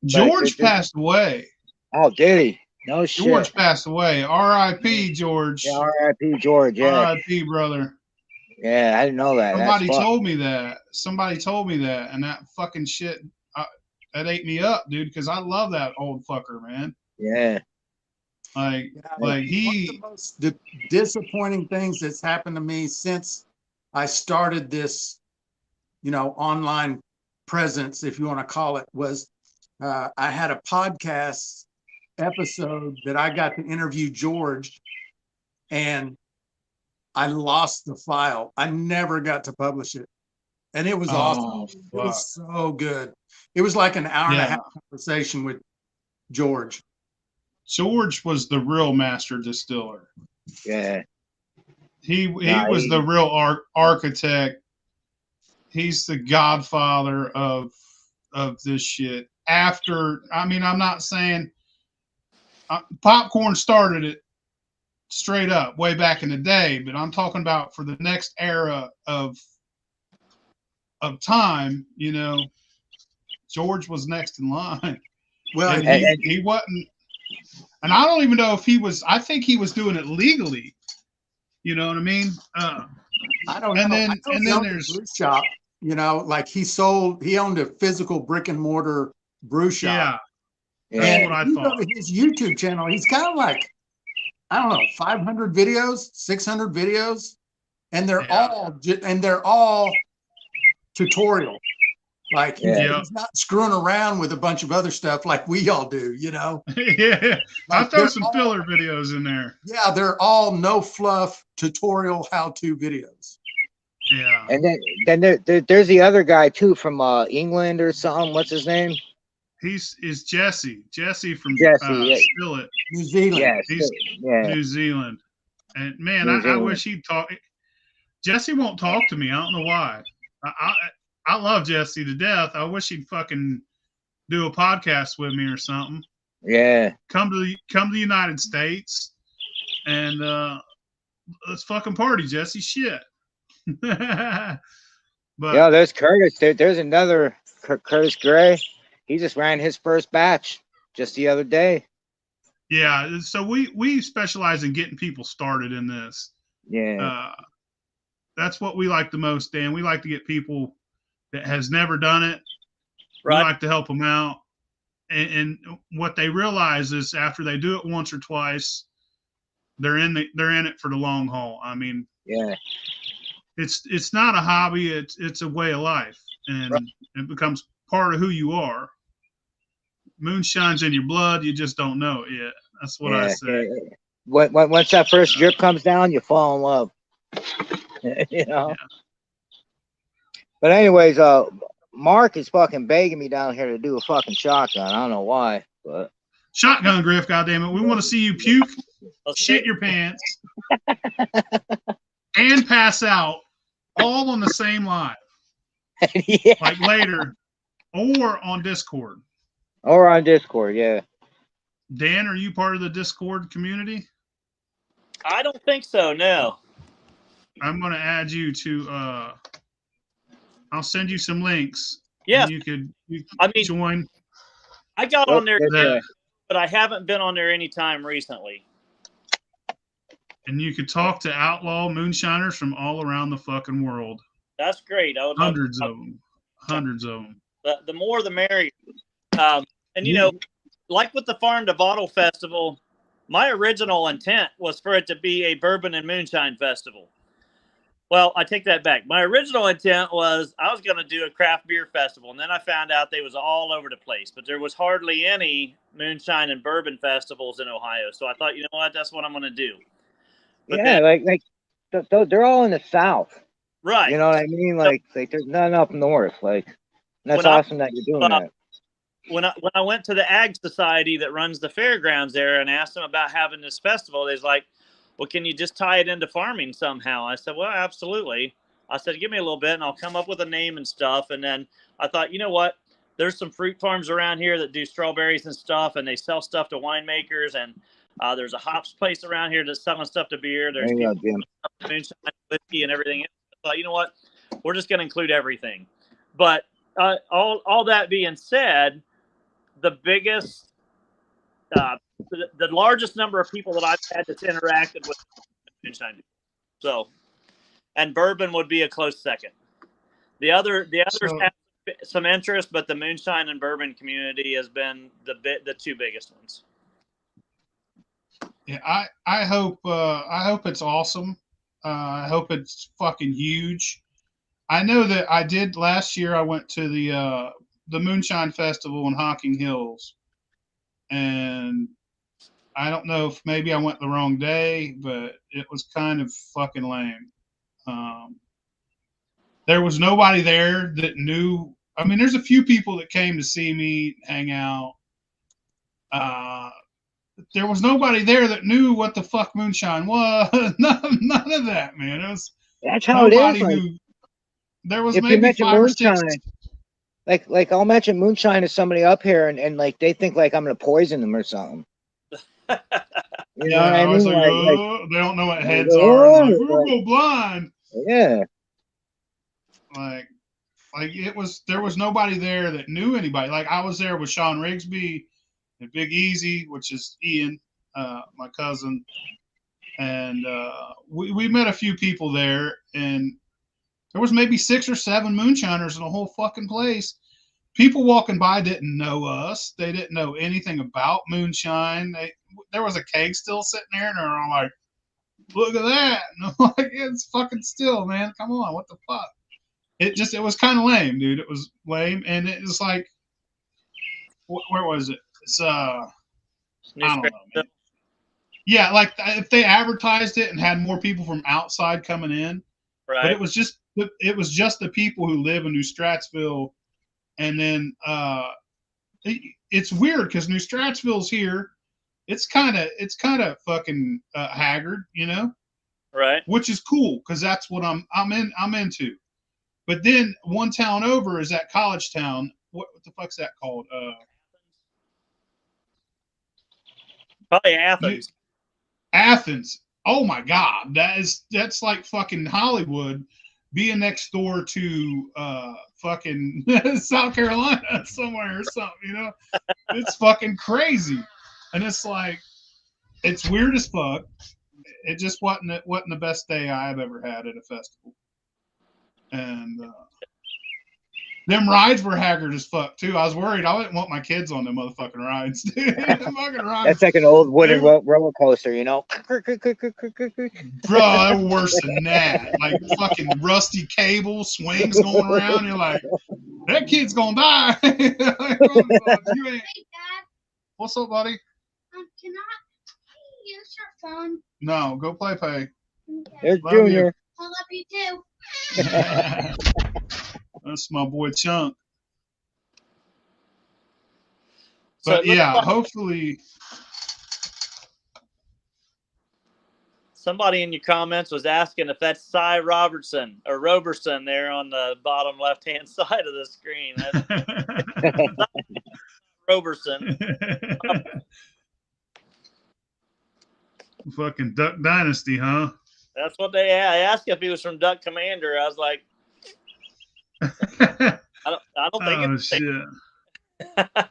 George passed away. Oh, did he? No shit. George passed away. R.I.P. George. Yeah, R.I.P. George. Yeah. R.I.P. brother. Yeah, I didn't know that. Somebody told me that, and that fucking shit that ate me up, dude. Because I love that old fucker, man. Yeah. Like one of the most disappointing things that's happened to me since I started this, online presence, if you want to call it, was I had a podcast episode that I got to interview George, and I lost the file. I never got to publish it, and it was awesome. It was so good. It was like an hour and a half conversation with George. George was the real master distiller. Yeah. He was the real architect. He's the godfather of of this shit after. I mean, I'm not saying popcorn started it straight up way back in the day, but I'm talking about for the next era of time. You know, George was next in line, Well, and he wasn't. And I don't even know if he was. I think he was doing it legally. You know what I mean? I don't know. And then I know and he then owned a there's brew shop. You know, like he owned a physical brick and mortar brew shop. yeah, that's Yeah. what I You go thought. to his YouTube channel, he's got like, I don't know, 500 videos, 600 videos, and they're Yeah. all tutorial. Like Yeah. he's not screwing around with a bunch of other stuff like we all do, you know. Yeah, I Like throw some filler videos in there. they're all no fluff tutorial how-to videos. Yeah, And then there's the other guy too from England or something. What's his name? is Jesse from Jesse. Yeah. Skillet. New Zealand. Yes. He's Yeah. New Zealand, and man, New I Zealand. wish he'd talk. Jesse won't talk to me. I don't know why. I love Jesse to death. I wish he'd fucking do a podcast with me or something. Yeah. Come to the United States and let's fucking party, Jesse. Shit. But Yeah, there's Curtis. There's another Curtis Gray. He just ran his first batch just the other day. yeah, so we specialize in getting people started in this. Yeah. That's what we like the most, Dan. We like to get people that has never done it. Right. We like to help them out. And what they realize is after they do it once or twice, they're in it for the long haul. I mean, Yeah. it's not a hobby, it's a way of life, and Right. it becomes part of who you are. Moonshine's in your blood, you just don't know it yet. That's what I say. Yeah. Once that first drip comes down, you fall in love. You know. Yeah. But anyways, Mark is fucking begging me down here to do a fucking shotgun. I don't know why, but Shotgun Griff, goddammit. We want to see you puke, shit your pants, and pass out all on the same live. yeah. Like later, or on Discord. Or on Discord, yeah. Dan, are you part of the Discord community? I don't think so. No. I'm going to add you to. I'll send you some links. Yeah. And you could join. I got on there, Yeah. but I haven't been on there any time recently. And you could talk to outlaw moonshiners from all around the fucking world. That's great. I would love Hundreds of them. Hundreds of them. the more the merrier. And you know, like with the Farm to Bottle Festival, my original intent was for it to be a bourbon and moonshine festival. Well, I take that back. My original intent was I was going to do a craft beer festival, and then I found out they was all over the place, but there was hardly any moonshine and bourbon festivals in Ohio. So I thought, you know what, that's what I'm going to do. But yeah, then, they're all in the South. right. You know what I mean? Like there's none up north. Like that's When I- awesome that you're doing that. When I went to the Ag Society that runs the fairgrounds there and asked them about having this festival, they was like, well, can you just tie it into farming somehow? I said, well, absolutely. I said, give me a little bit and I'll come up with a name and stuff. And then I thought, you know what? There's some fruit farms around here that do strawberries and stuff, and they sell stuff to winemakers. And there's a hops place around here that's selling stuff to beer. There's There you go, people Jim. selling moonshine, whiskey, and everything else. I thought, you know what? We're just going to include everything. But all that being said, the biggest, the largest number of people that I've had that's interacted with moonshine. So, and bourbon would be a close second. The others have some interest, but the moonshine and bourbon community has been the two biggest ones. Yeah, I hope it's awesome. I hope it's fucking huge. I know that I did last year. I went to the Moonshine Festival in Hocking Hills, and I don't know if maybe I went the wrong day, but it was kind of fucking lame. There was nobody there that knew. I mean, there's a few people that came to see me hang out. There was nobody there that knew what the fuck moonshine was. none of that, man. It was That's how it is. nobody Like, knew. There was if you maybe mention 5 or 6. moonshine, like I'll mention moonshine to somebody up here, and like they think like I'm gonna poison them or something. You know what Yeah, I I was mean? like, Like, oh, they don't know what heads are, and like, oh, we'll go blind. yeah, Like, there was nobody there that knew anybody. Like, I was there with Sean Rigsby and Big Easy, which is Ian, my cousin, and we met a few people there, and there was maybe 6 or 7 moonshiners in the whole fucking place. People walking by didn't know us. They didn't know anything about moonshine. There was a keg still sitting there, and they're all like, "Look at that!" And I'm like, "It's fucking still, man. Come on, what the fuck?" It was kind of lame, dude. It was lame, and it was like, where was it? It's I don't know, man. Yeah, like if they advertised it and had more people from outside coming in, but Right. it was just the people who live in New Stratsville, and then it's weird because New Stratsville's here. It's kind of fucking haggard, you know, Right. which is cool because that's what I'm into. But then one town over is that College Town. What the fuck's that called? Probably Athens. Athens. Oh my God, that's like fucking Hollywood being next door to fucking South Carolina somewhere or something. You know, it's fucking crazy, and it's like it's weird as fuck. It just wasn't the best day I've ever had at a festival, and them rides were haggard as fuck too. I was worried. I didn't want my kids on them motherfucking rides, dude. Them fucking rides. that's like an old wooden They were, roller coaster, you know. bro, they were worse than that. Like fucking rusty cable swings going around. You're like, that kid's gonna die. You ain't. Hey, Dad, What's up, buddy? can I use your phone? No, go play. Okay. There's Love you. Junior. I love you too. That's my boy Chunk. So But it looks yeah, like hopefully. somebody in your comments was asking if that's Cy Robertson or Roberson there on the bottom left-hand side of the screen. That's Roberson. Fucking Duck Dynasty, huh? That's what they asked if he was from Duck Commander. I was like, I don't think Oh it's shit,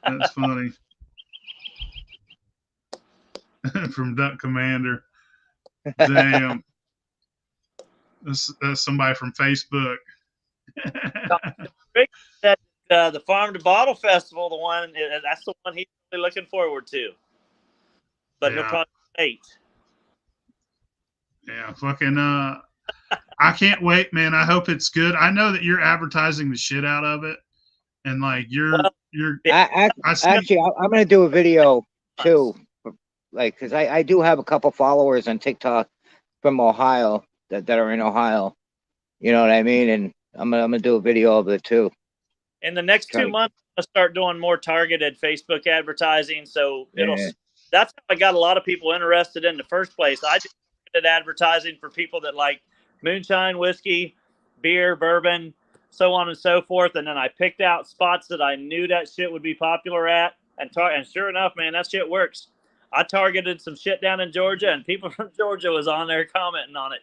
that's funny. From Duck Commander. Damn, that's somebody from Facebook. that the Farm to Bottle Festival, the one that's the one he's really looking forward to. But he'll Yeah. probably wait. Yeah, fucking I can't wait, man. I hope it's good. I know that you're advertising the shit out of it, and like you're I see. Actually, I'm gonna do a video too, like because I do have a couple followers on TikTok from Ohio that are in Ohio. You know what I mean? And I'm gonna do a video of it too. In the next 2 months, I'm gonna start doing more targeted Facebook advertising. So that's how I got a lot of people interested in the first place. I just did advertising for people that like moonshine, whiskey, beer, bourbon, so on and so forth. And then I picked out spots that I knew that shit would be popular at. And sure enough, man, that shit works. I targeted some shit down in Georgia, and people from Georgia was on there commenting on it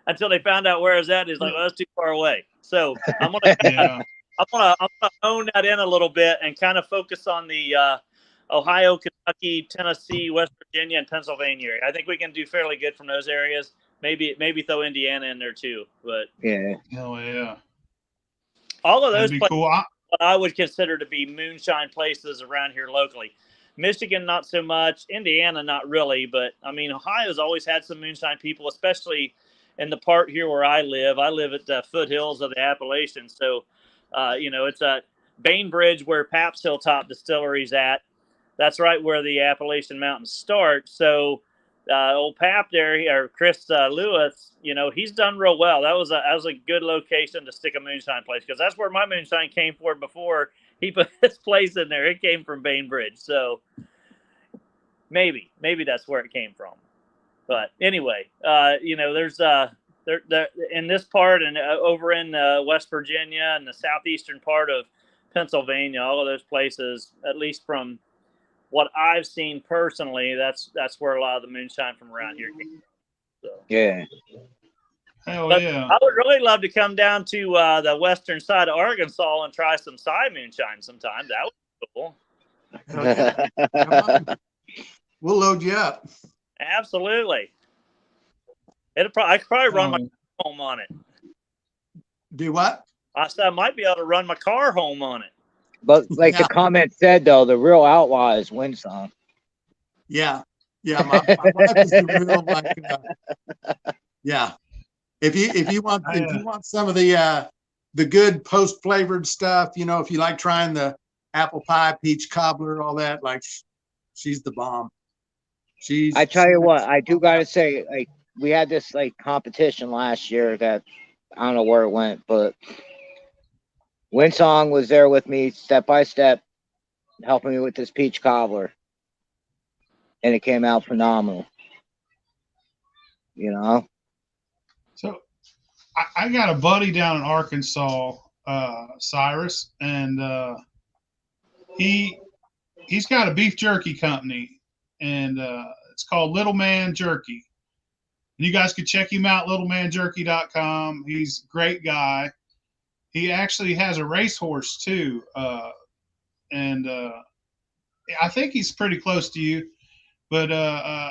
until they found out where I was at. He's like, well, that's too far away. So I'm gonna hone that in a little bit and kind of focus on the Ohio, Kentucky, Tennessee, West Virginia, and Pennsylvania area. I think we can do fairly good from those areas. Maybe throw Indiana in there too. But hell yeah, all of that'd those be places cool. I would consider to be moonshine places around here locally. Michigan, not so much. Indiana, not really. But I mean, Ohio's always had some moonshine people, especially in the part here where I live. I live at the foothills of the Appalachians, so it's a Bainbridge where Pabst Hilltop Distillery's at. That's right where the Appalachian Mountains start. So old Pap there, or Chris Lewis, he's done real well. That was a good location to stick a moonshine place, because that's where my moonshine came from before he put his place in there. It came from Bainbridge. So maybe that's where it came from. But anyway, there's there in this part and over in West Virginia and the southeastern part of Pennsylvania, all of those places, at least from what I've seen personally, that's where a lot of the moonshine from around here came from. So. Yeah. Hell But yeah. I would really love to come down to the western side of Arkansas and try some Cy moonshine sometime. That would be cool. Hell yeah. Come on. We'll load you up. Absolutely. I could probably run my Oh, home on it. Do what? I said I might be able to run my car home on it. But like Yeah. the comment said, though, the real outlaw is Windsong. Yeah. Yeah. My wife is the real, like, yeah. If you want some of the good post flavored stuff, you know, if you like trying the apple pie, peach cobbler, all that, like, she's the bomb. I tell you what, I do gotta say, like, we had this like competition last year that I don't know where it went, but Winsong was there with me step by step, helping me with this peach cobbler, and it came out phenomenal. You know, so I got a buddy down in Arkansas, Cyrus, and he's got a beef jerky company, and it's called Little Man Jerky. You guys could check him out, littlemanjerky.com. He's a great guy. He actually has a racehorse too, and I think he's pretty close to you. But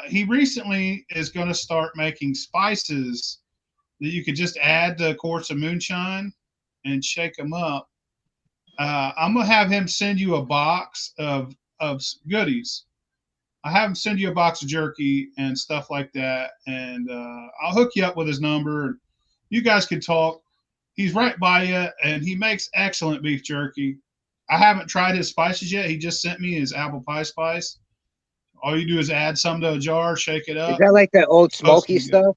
he recently is going to start making spices that you could just add to quarts of moonshine and shake them up. I'm gonna have him send you a box of goodies. I have him send you a box of jerky and stuff like that, and I'll hook you up with his number. You guys can talk. He's right by you, and he makes excellent beef jerky. I haven't tried his spices yet. He just sent me his apple pie spice. All you do is add some to a jar, shake it is up. that like the old Supposed to smoky be good. stuff?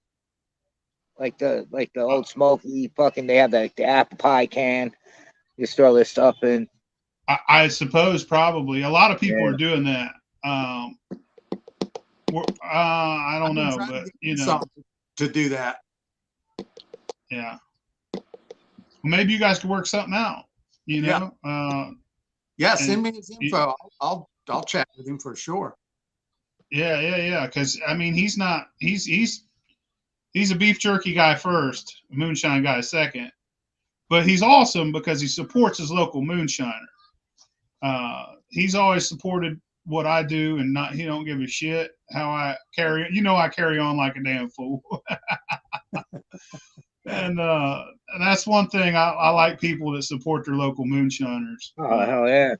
Like the old smoky fucking, they have the apple pie can. You just throw this stuff in. I suppose probably a lot of people Yeah. are doing that. I don't know, but you know, to do that. yeah. Well, maybe you guys could work something out. You know, Yeah, send me his info. I'll chat with him for sure. Yeah. Because I mean, he's a beef jerky guy first, a moonshine guy second, but he's awesome because he supports his local moonshiner. He's always supported what I do, and he don't give a shit how I carry. You know, I carry on like a damn fool. And that's one thing I like, people that support their local moonshiners. Oh hell yeah!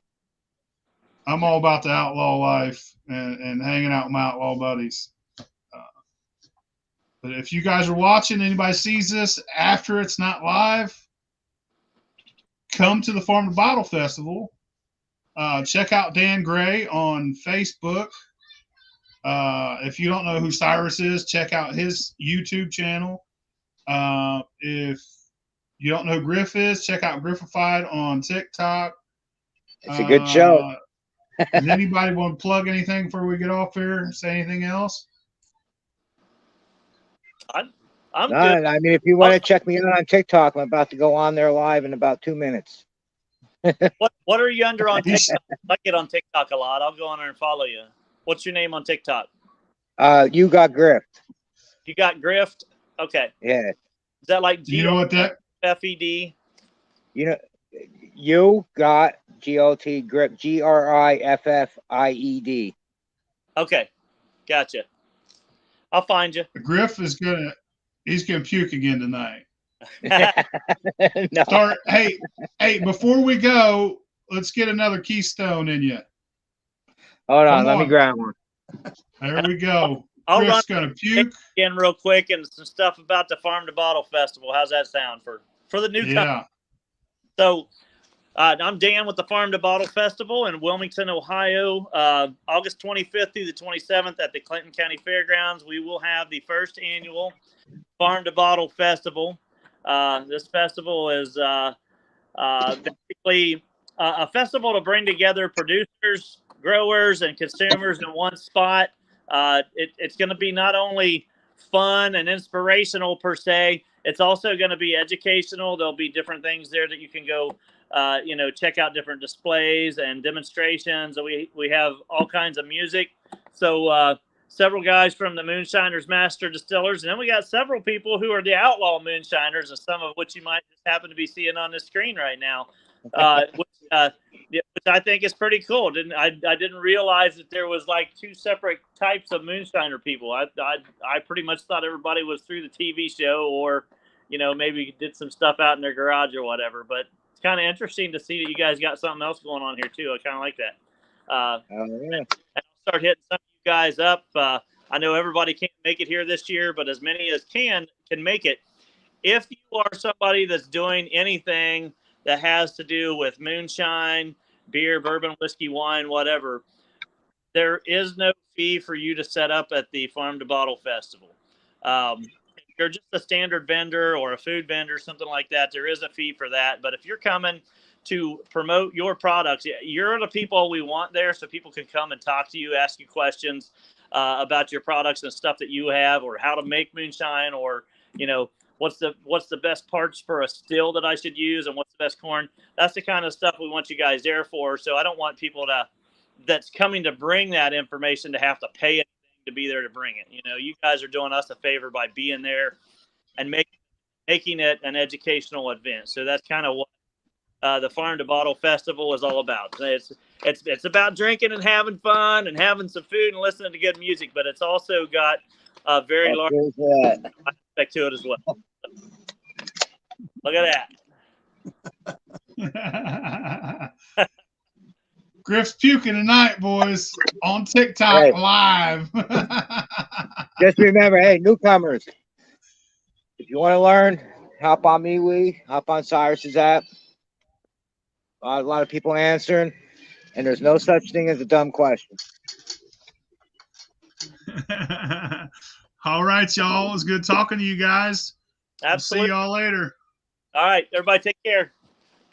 I'm all about the outlaw life and hanging out with my outlaw buddies. But if you guys are watching, anybody sees this after it's not live, come to the Farm to Bottle Festival. Check out Dan Gray on Facebook. If you don't know who Cyrus is, check out his YouTube channel. If you don't know who Griff is, check out Griffified on TikTok. It's a good show. Does anybody want to plug anything before we get off here? Say anything else? I'm No, good. I mean, if you want to check me out on TikTok, I'm about to go on there live in about 2 minutes. What are you under on TikTok? I get on TikTok a lot. I'll go on there and follow you. What's your name on TikTok? You got grift. You got Grift? Okay. Yeah. Is that like You know what that? GFED? You know, you got GOT grip, GRIFFIED. Okay. Gotcha. I'll find you. Griff he's gonna puke again tonight. No. Hey, before we go, let's get another Keystone in you. Hold on, Come let me on. grab one. There we go. I'll Griff's run gonna puke. again real quick and some stuff about the Farm to Bottle Festival. How's that sound for the new company? Yeah. So I'm Dan with the Farm to Bottle Festival in Wilmington, Ohio. August 25th through the 27th at the Clinton County Fairgrounds, we will have the first annual Farm to Bottle Festival. This festival is basically a festival to bring together producers, growers, and consumers in one spot. It's going to be not only fun and inspirational per se, it's also going to be educational. There'll be different things there that you can go check out different displays and demonstrations. We have all kinds of music. So several guys from the Moonshiners Master Distillers, and then we got several people who are the Outlaw Moonshiners, and some of which you might just happen to be seeing on the screen right now, which I think is pretty cool. I didn't realize that there was like two separate types of moonshiner people. I pretty much thought everybody was through the TV show, or maybe did some stuff out in their garage or whatever. But it's kind of interesting to see that you guys got something else going on here too. I kind of like that. And I'll start hitting some of you guys up. I know everybody can't make it here this year, but as many as can make it. If you are somebody that's doing anything that has to do with moonshine, beer, bourbon, whiskey, wine, whatever, there is no fee for you to set up at the Farm to Bottle Festival. If you're just a standard vendor or a food vendor, something like that, there is a fee for that. But if you're coming to promote your products, you're the people we want there, so people can come and talk to you, ask you questions about your products and stuff that you have, or how to make moonshine, or what's the best parts for a still that I should use, and what's the best corn. That's the kind of stuff we want you guys there for. So I don't want people that's coming to bring that information to have to pay anything to be there to bring it. You guys are doing us a favor by being there and making it an educational event. So that's kind of what the Farm to Bottle Festival is all about. It's about drinking and having fun and having some food and listening to good music, but it's also got a very large aspect to it as well. Look at that. Griff's puking tonight, boys, on TikTok live. Just remember, hey, newcomers, if you want to learn, hop on MeWe, hop on Cyrus's app. A lot of people answering, and there's no such thing as a dumb question. All right, y'all. It was good talking to you guys. Absolutely. We'll see y'all later. All right, everybody take care.